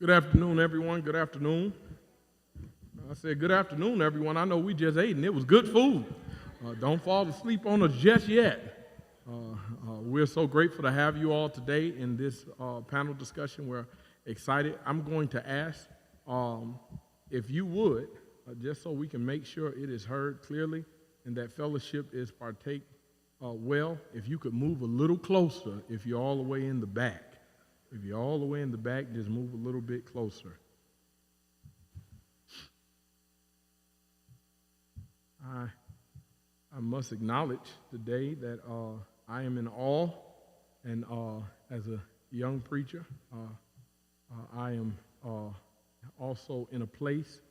Good afternoon, everyone. Good afternoon. I said, good afternoon, everyone. I know we just ate and it was good food. Don't fall asleep on us just yet. We're so grateful to have you all today in this panel discussion. We're excited. I'm going to ask if you would, just so we can make sure it is heard clearly and that fellowship is partake well, if you could move a little closer if you're all the way in the back. If you're all the way in the back, just move a little bit closer. I must acknowledge today that I am in awe, and as a young preacher, I am also in a place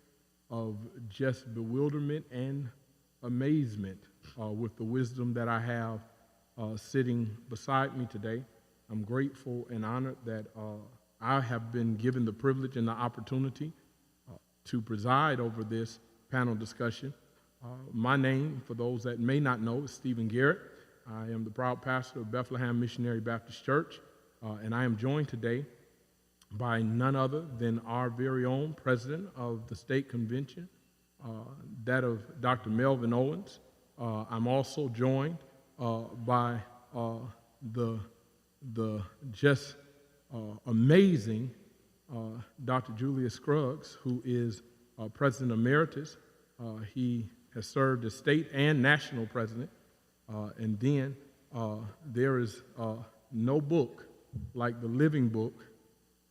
of just bewilderment and amazement with the wisdom that I have sitting beside me today. I'm grateful and honored that I have been given the privilege and the opportunity to preside over this panel discussion. My name, for those that may not know, is Stephen Garrett. I am the proud pastor of Bethlehem Missionary Baptist Church, and I am joined today by none other than our very own president of the state convention, that of Dr. Melvin Owens. I'm also joined by the just amazing Dr. Julius Scruggs, who is President Emeritus. He has served as state and national president. And then there is no book like the living book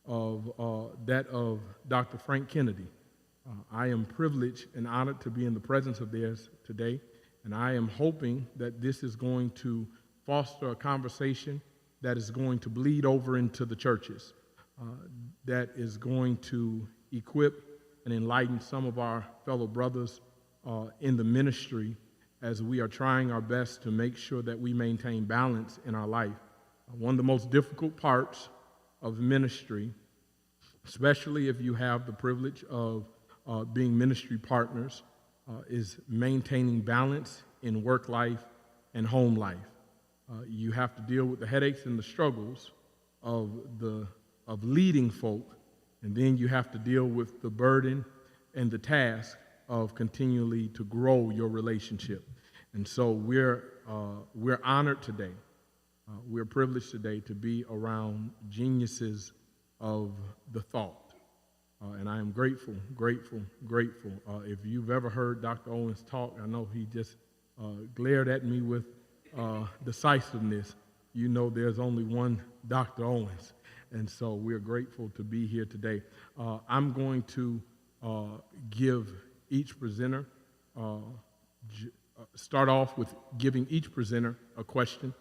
of that of Dr. Frank Kennedy. I am privileged and honored to be in the presence of theirs today, and I am hoping that this is going to foster a conversation that is going to bleed over into the churches, that is going to equip and enlighten some of our fellow brothers in the ministry as we are trying our best to make sure that we maintain balance in our life. One of the most difficult parts of ministry, especially if you have the privilege of being ministry partners, is maintaining balance in work life and home life. You have to deal with the headaches and the struggles of leading folk, and then you have to deal with the burden and the task of continually to grow your relationship. And so we're honored today. We're privileged today to be around geniuses of the thought. And I am grateful. If you've ever heard Dr. Owens talk, I know he just glared at me with decisiveness. You know there's only one Dr. Owens. And so we're grateful to be here today. I'm going to give each presenter, start off with giving each presenter a question.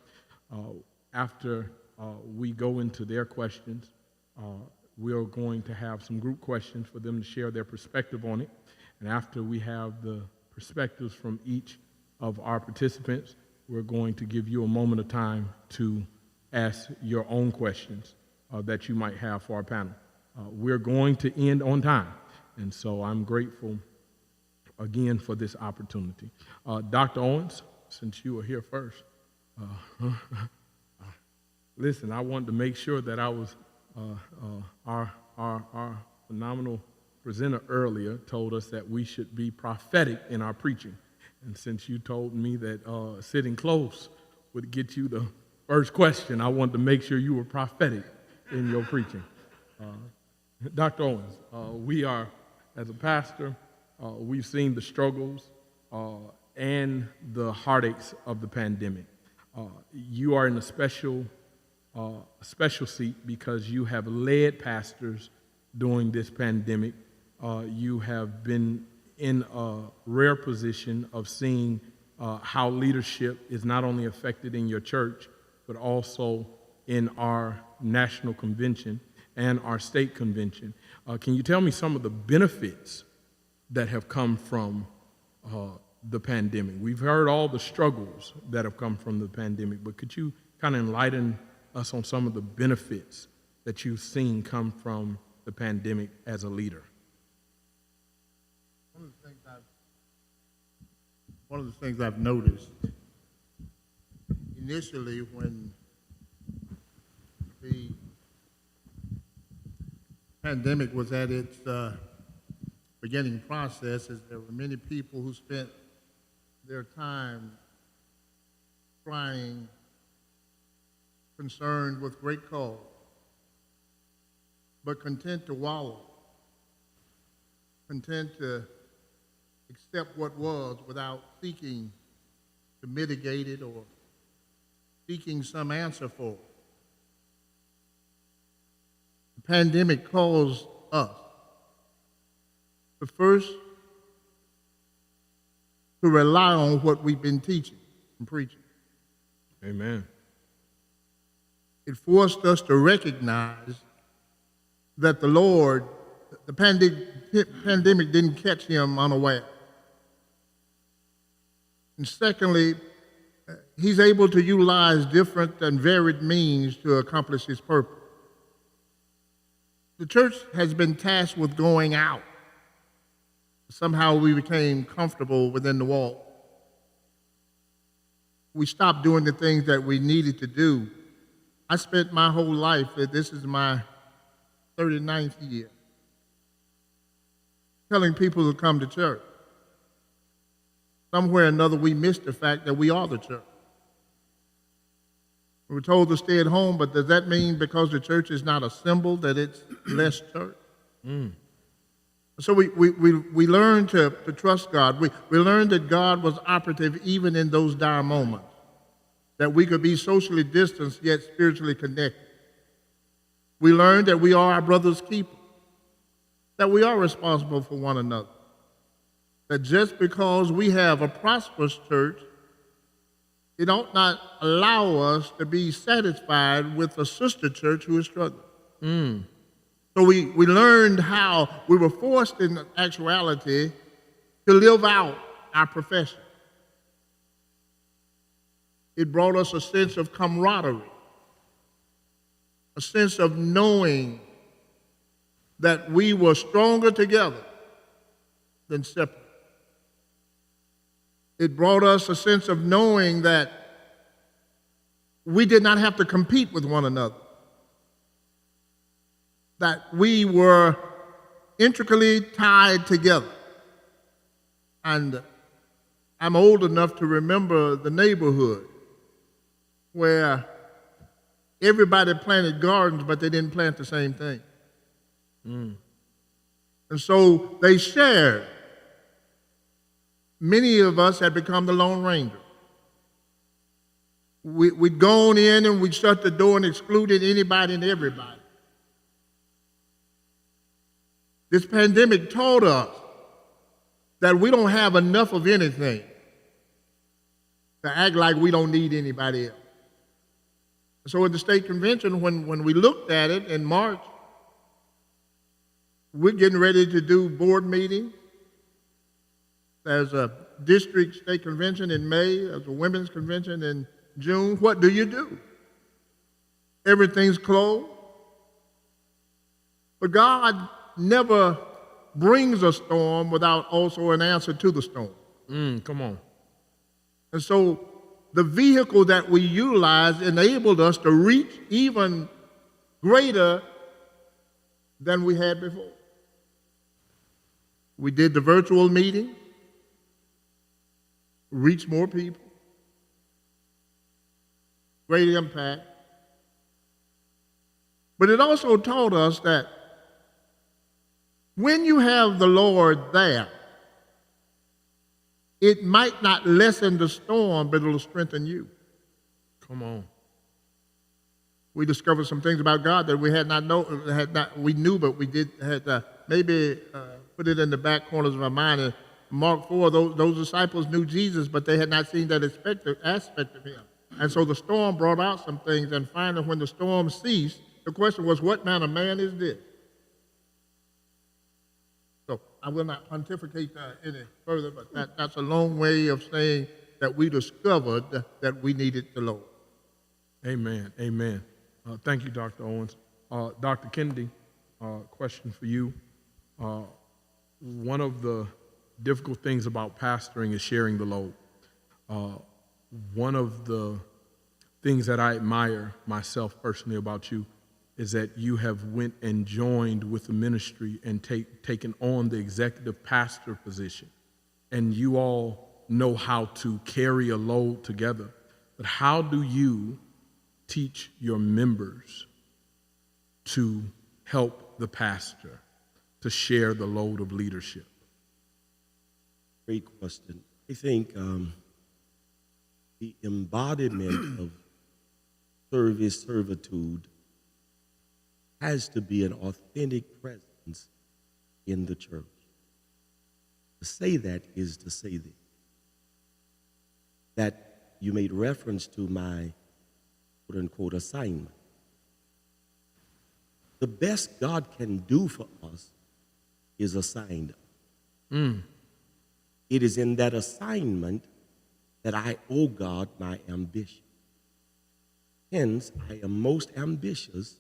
After we go into their questions, we're going to have some group questions for them to share their perspective on it. And after we have the perspectives from each of our participants, we're going to give you a moment of time to ask your own questions that you might have for our panel. We're going to end on time, and so I'm grateful again for this opportunity. Dr. Owens, since you were here first, listen, I wanted to make sure that I was, our phenomenal presenter earlier told us that we should be prophetic in our preaching. And since you told me that sitting close would get you the first question, I wanted to make sure you were prophetic in your preaching. Dr. Owens, we are, as a pastor, we've seen the struggles and the heartaches of the pandemic. You are in a special seat because you have led pastors during this pandemic. You have been in a rare position of seeing how leadership is not only affected in your church, but also in our national convention and our state convention. Can you tell me some of the benefits that have come from the pandemic? We've heard all the struggles that have come from the pandemic, but could you kind of enlighten us on some of the benefits that you've seen come from the pandemic as a leader? One of the things I've noticed initially when the pandemic was at its beginning process, as there were many people who spent their time trying, concerned with great cause, but content to wallow, content to accept what was without seeking to mitigate it or seeking some answer for it. The pandemic caused us to first to rely on what we've been teaching and preaching. Amen. It forced us to recognize that the pandemic didn't catch him unaware. And secondly, he's able to utilize different and varied means to accomplish his purpose. The church has been tasked with going out. Somehow we became comfortable within the wall. We stopped doing the things that we needed to do. I spent my whole life, this is my 39th year, telling people to come to church. Somewhere or another, we missed the fact that we are the church. We were told to stay at home, but does that mean because the church is not assembled that it's less church? So we learned to trust God. We learned that God was operative even in those dire moments, that we could be socially distanced yet spiritually connected. We learned that we are our brother's keeper, that we are responsible for one another, that just because we have a prosperous church, it ought not allow us to be satisfied with a sister church who is struggling. So we learned how we were forced in actuality to live out our profession. It brought us a sense of camaraderie, a sense of knowing that we were stronger together than separate. It brought us a sense of knowing that we did not have to compete with one another, that we were intricately tied together. And I'm old enough to remember the neighborhood where everybody planted gardens, but they didn't plant the same thing. And so they shared. Many of us had become the Lone Ranger. We'd gone in and we'd shut the door and excluded anybody and everybody. This pandemic taught us that we don't have enough of anything to act like we don't need anybody else. So at the state convention, when we looked at it in March, we're getting ready to do board meetings. There's a district state convention in May. There's a women's convention in June. What do you do? Everything's closed. But God never brings a storm without also an answer to the storm. Come on. And so the vehicle that we utilized enabled us to reach even greater than we had before. We did the virtual meeting, reached more people, great impact. But it also taught us that when you have the Lord there, it might not lessen the storm, but it'll strengthen you. Come on. We discovered some things about God that we we knew, but we had maybe put it in the back corners of our mind. And Mark 4, those disciples knew Jesus, but they had not seen that aspect of him. And so the storm brought out some things, and finally when the storm ceased, the question was, what manner of man is this? So I will not pontificate any further, but that's a long way of saying that we discovered that we needed the Lord. Amen. Amen. Thank you, Dr. Owens. Dr. Kennedy, question for you. One of the difficult things about pastoring is sharing the load. One of the things that I admire myself personally about you is that you have went and joined with the ministry and taken on the executive pastor position. And you all know how to carry a load together. But how do you teach your members to help the pastor to share the load of leadership? Great question. I think the embodiment of servitude has to be an authentic presence in the church. To say that is to say this, that you made reference to my quote-unquote assignment. The best God can do for us is assigned. It is in that assignment that I owe God my ambition. Hence, I am most ambitious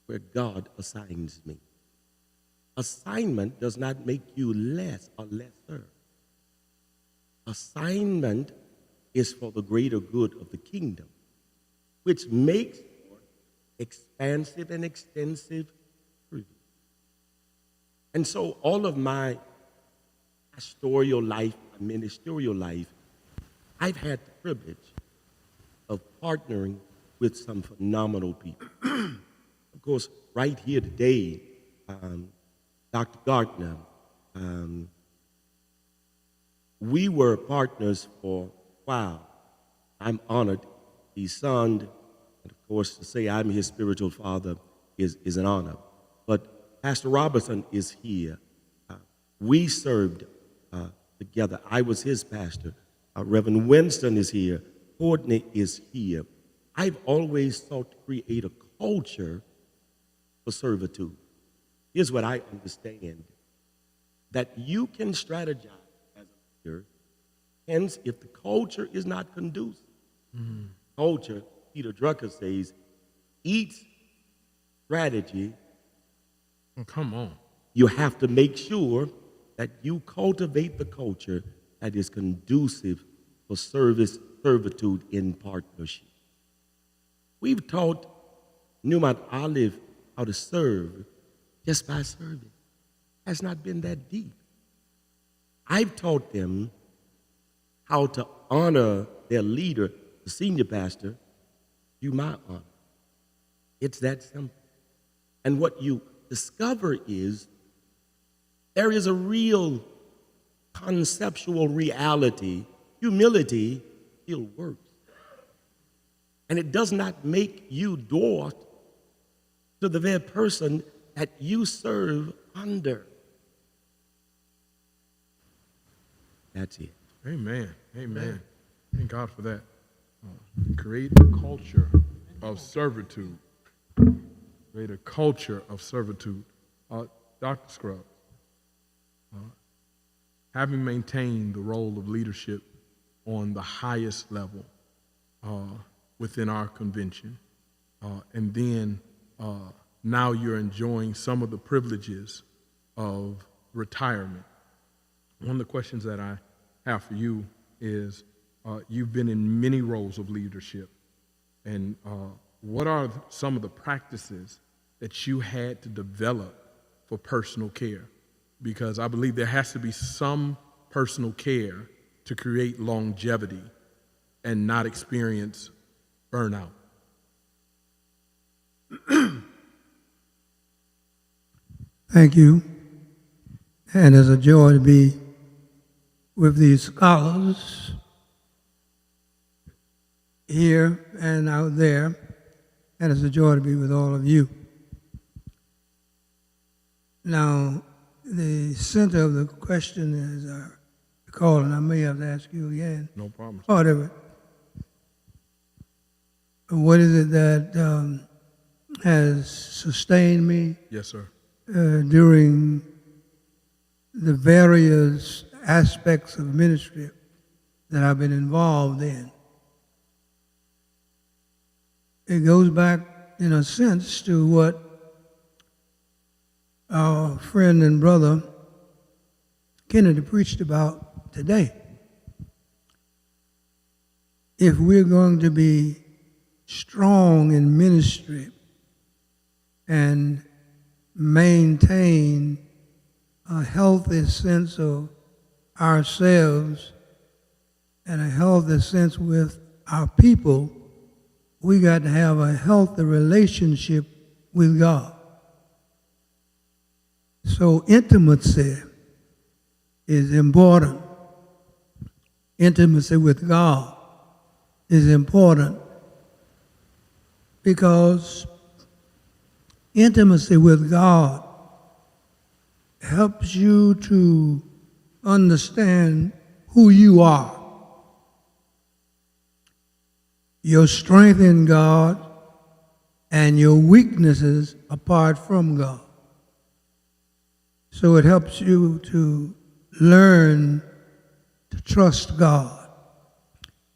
where God assigns me. Assignment does not make you less or lesser. Assignment is for the greater good of the kingdom, which makes for expansive and extensive privilege. And so all of my pastoral life, my ministerial life, I've had the privilege of partnering with some phenomenal people. Of course, right here today, Dr. Gardner, we were partners for a while. I'm honored. He's son, and of course, to say I'm his spiritual father is an honor. But Pastor Robertson is here. We served together. I was his pastor. Reverend Winston is here. Courtney is here. I've always sought to create a culture for servitude. Here's what I understand, that you can strategize as a leader. Hence, if the culture is not conducive, culture, Peter Drucker says, eats strategy. Oh, come on. You have to make sure that you cultivate the culture that is conducive for servitude in partnership. We've taught Newmont Olive how to serve just by serving. Has not been that deep. I've taught them how to honor their leader, the senior pastor, through my honor. It's that simple. And what you discover is there is a real conceptual reality. Humility still works. And it does not make you dwarfed to the very person that you serve under. That's it. Amen. Amen. Thank God for that. Create a culture of servitude. Create a culture of servitude. Dr. Scruggs, having maintained the role of leadership on the highest level within our convention, and then now you're enjoying some of the privileges of retirement. One of the questions that I have for you is, you've been in many roles of leadership, and what are some of the practices that you had to develop for personal care? Because I believe there has to be some personal care to create longevity and not experience burnout. Thank you. And it's a joy to be with these scholars here and out there. And it's a joy to be with all of you. Now, the center of the question is, recall, and I may have to ask you again. No problem. Part of it. What is it that has sustained me? Yes, sir. During the various aspects of ministry that I've been involved in. It goes back, in a sense, to what our friend and brother Kennedy preached about today. If we're going to be strong in ministry, and maintain a healthy sense of ourselves and a healthy sense with our people, we got to have a healthy relationship with God. So intimacy is important. Intimacy with God is important because intimacy with God helps you to understand who you are, your strength in God, and your weaknesses apart from God. So it helps you to learn to trust God.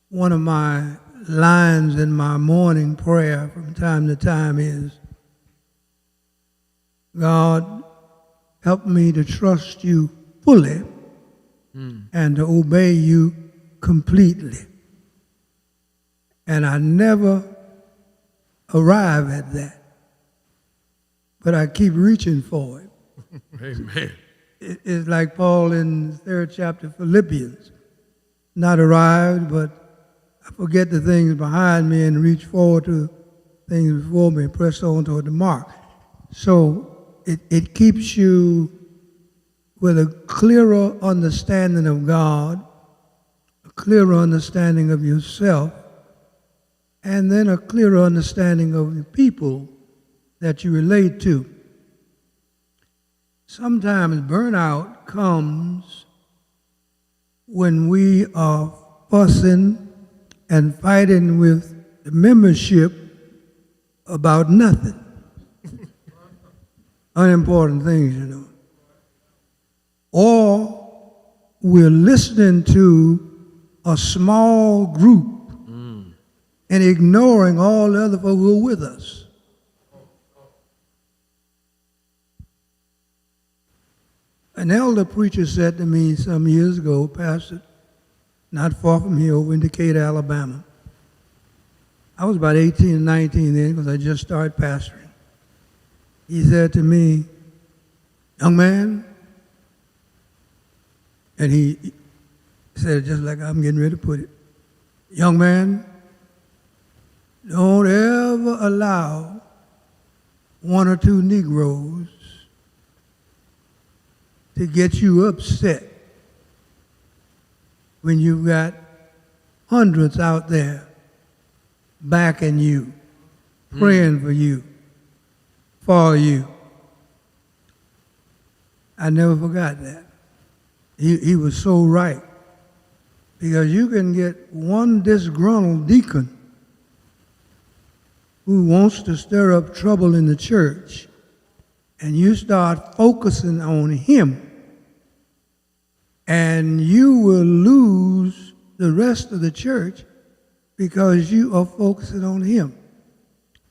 One of my lines in my morning prayer from time to time is, God, help me to trust you fully and to obey you completely. And I never arrive at that, but I keep reaching for it. Amen. It's like Paul in the 3rd chapter of Philippians, not arrived, but I forget the things behind me and reach forward to things before me and press on toward the mark. So it keeps you with a clearer understanding of God, a clearer understanding of yourself, and then a clearer understanding of the people that you relate to. Sometimes burnout comes when we are fussing and fighting with the membership about nothing. Unimportant things, you know. Or we're listening to a small group and ignoring all the other folk who are with us. An elder preacher said to me some years ago, pastored not far from here over in Decatur, Alabama. I was about 18 or 19 then because I just started pastoring. He said to me, young man, and he said it just like I'm getting ready to put it, young man, don't ever allow one or two Negroes to get you upset when you've got hundreds out there backing you, praying for you, for you. I never forgot that. He was so right. Because you can get one disgruntled deacon who wants to stir up trouble in the church, and you start focusing on him, and you will lose the rest of the church because you are focusing on him.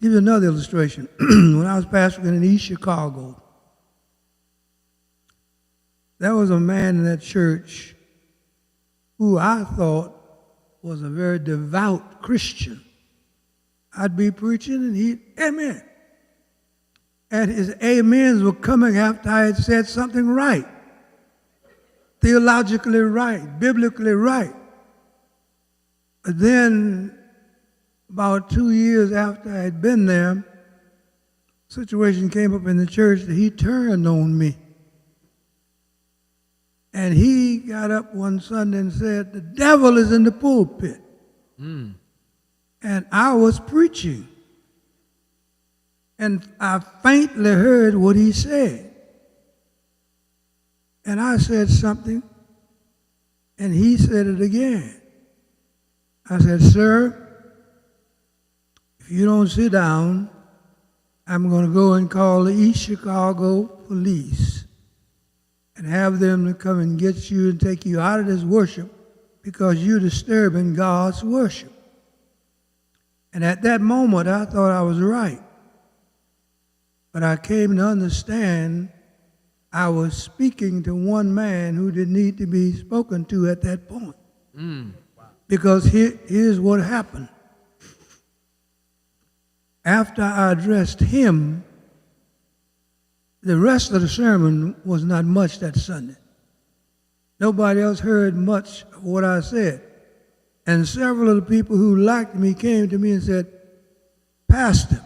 Give you another illustration. When I was pastoring in East Chicago, there was a man in that church who I thought was a very devout Christian. I'd be preaching and he'd, amen. And his amens were coming after I had said something right, theologically right, biblically right. But then, about 2 years after I had been there, a situation came up in the church that he turned on me. And he got up one Sunday and said, the devil is in the pulpit. And I was preaching. And I faintly heard what he said. And I said something, and he said it again. I said, sir, if you don't sit down, I'm going to go and call the East Chicago police and have them to come and get you and take you out of this worship because you're disturbing God's worship. And at that moment, I thought I was right. But I came to understand I was speaking to one man who didn't need to be spoken to at that point. Because here's what happened. After I addressed him, the rest of the sermon was not much that Sunday. Nobody else heard much of what I said. And several of the people who liked me came to me and said, Pastor,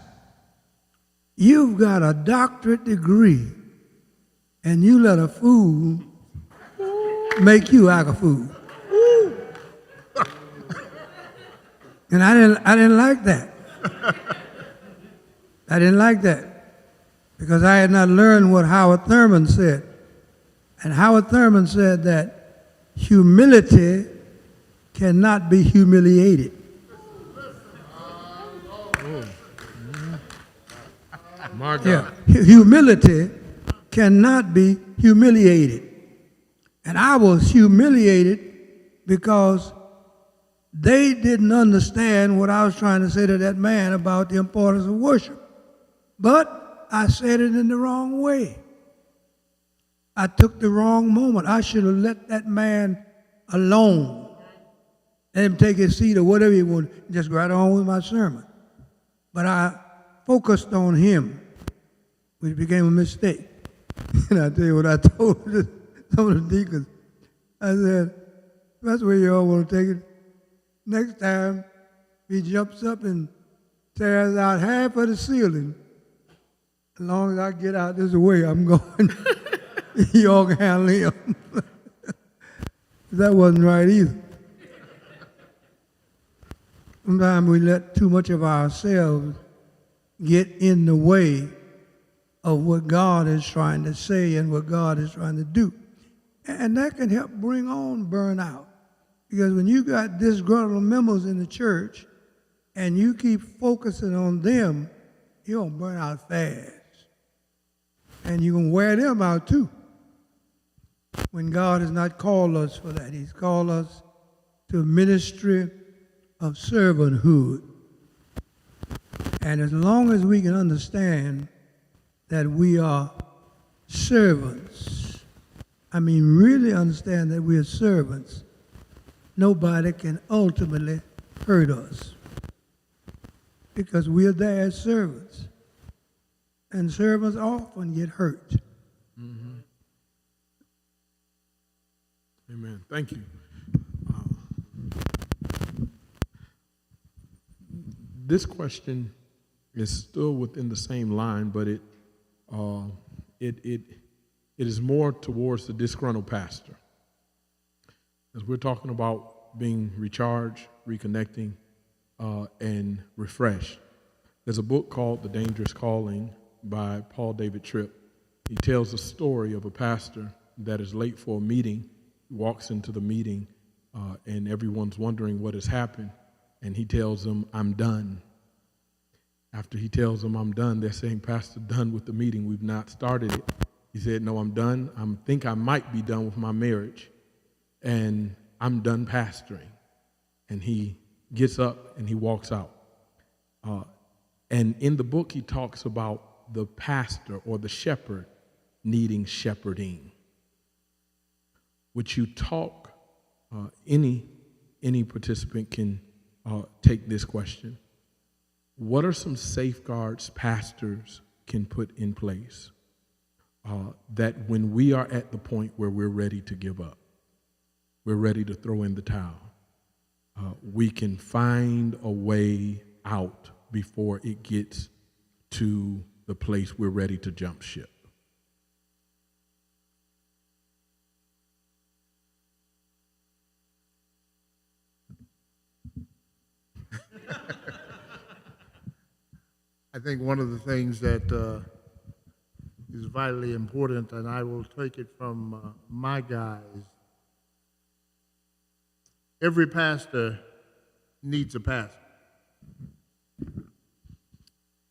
you've got a doctorate degree and you let a fool make you act a fool. And I didn't like that. I didn't like that because I had not learned what Howard Thurman said. And Howard Thurman said that humility cannot be humiliated. My God. Yeah, humility cannot be humiliated. And I was humiliated because they didn't understand what I was trying to say to that man about the importance of worship. But I said it in the wrong way. I took the wrong moment. I should have let that man alone. Let him take his seat or whatever he wanted, just go right on with my sermon. But I focused on him, which became a mistake. And I tell you what I told some of the deacons. I said, that's where you all want to take it. Next time, he jumps up and tears out half of the ceiling. As long as I get out this way, I'm going. Y'all can handle him. That wasn't right either. Sometimes we let too much of ourselves get in the way of what God is trying to say and what God is trying to do. And that can help bring on burnout. Because when you got disgruntled members in the church and you keep focusing on them, you're going to burn out fast. And you're going to wear them out too. When God has not called us for that. He's called us to a ministry of servanthood. And as long as we can understand that we are servants, I mean really understand that we are servants, nobody can ultimately hurt us because we are there as servants. And servants often get hurt. Mm-hmm. Amen. Thank you. This question is still within the same line, but it is more towards the disgruntled pastor. As we're talking about being recharged, reconnecting, and refreshed. There's a book called The Dangerous Calling by Paul David Tripp. He tells a story of a pastor that is late for a meeting. He walks into the meeting, and everyone's wondering what has happened. And he tells them, I'm done. After he tells them, I'm done, they're saying, Pastor, done with the meeting. We've not started it. He said, no, I'm done. I think I might be done with my marriage. And I'm done pastoring. And he gets up and he walks out. And in the book, he talks about the pastor or the shepherd needing shepherding. Which you talk, any participant can take this question. What are some safeguards pastors can put in place that when we are at the point where we're ready to give up, we're ready to throw in the towel, we can find a way out before it gets to the place we're ready to jump ship? I think one of the things that is vitally important, and I will take it from my guys, every pastor needs a pastor.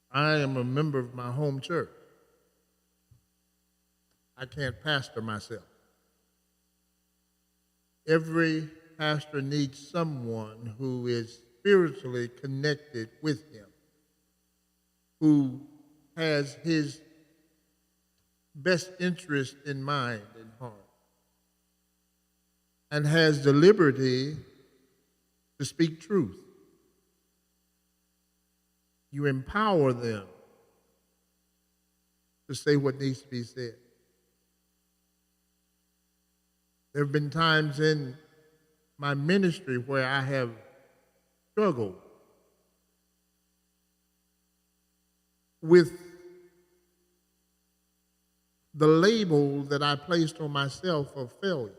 I am a member of my home church. I can't pastor myself. Every pastor needs someone who is spiritually connected with him, who has his best interest in mind and heart, and has the liberty to speak truth. You empower them to to say what needs to be said. There have been times in my ministry where I have struggled with the label that I placed on myself of failure.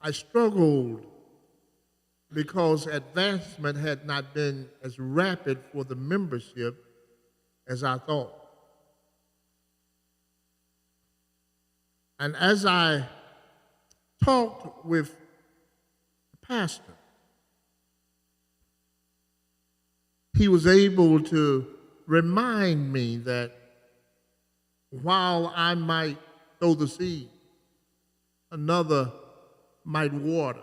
I struggled because advancement had not been as rapid for the membership as I thought. And as I talked with the pastor, he was able to remind me that while I might sow the seed, another might water.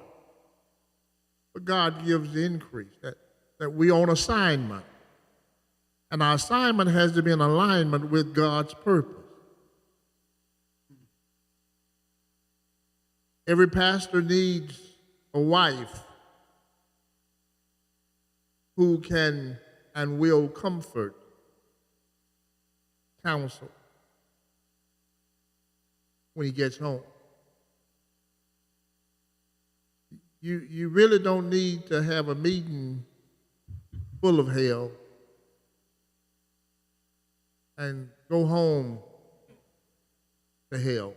But God gives the increase, that we on assignment. And our assignment has to be in alignment with God's purpose. Every pastor needs a wife who can and will comfort, counsel when he gets home. You really don't need to have a meeting full of hell and go home to hell.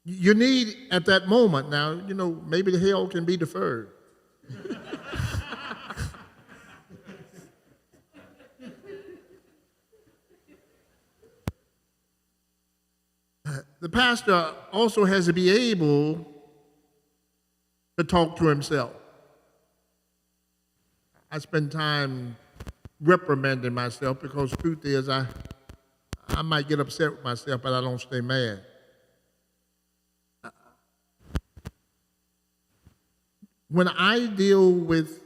You need, at that moment, now, maybe the hell can be deferred. The pastor also has to be able to talk to himself. I spend time reprimanding myself because the truth is I might get upset with myself, but I don't stay mad. When I deal with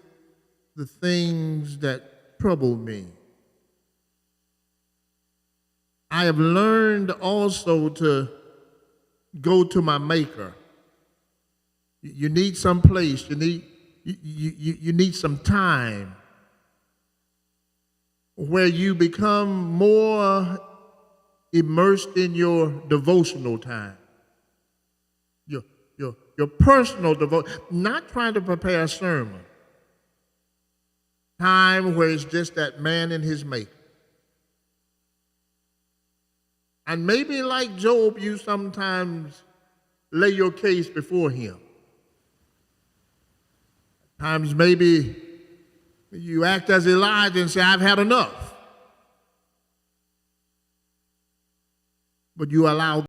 the things that trouble me, I have learned also to go to my Maker. You need some place. You need some time where you become more immersed in your devotional time, your personal devotion, not trying to prepare a sermon. Time where it's just that man and his Maker. And maybe like Job, you sometimes lay your case before him. Times maybe you act as Elijah and say, I've had enough. But you allow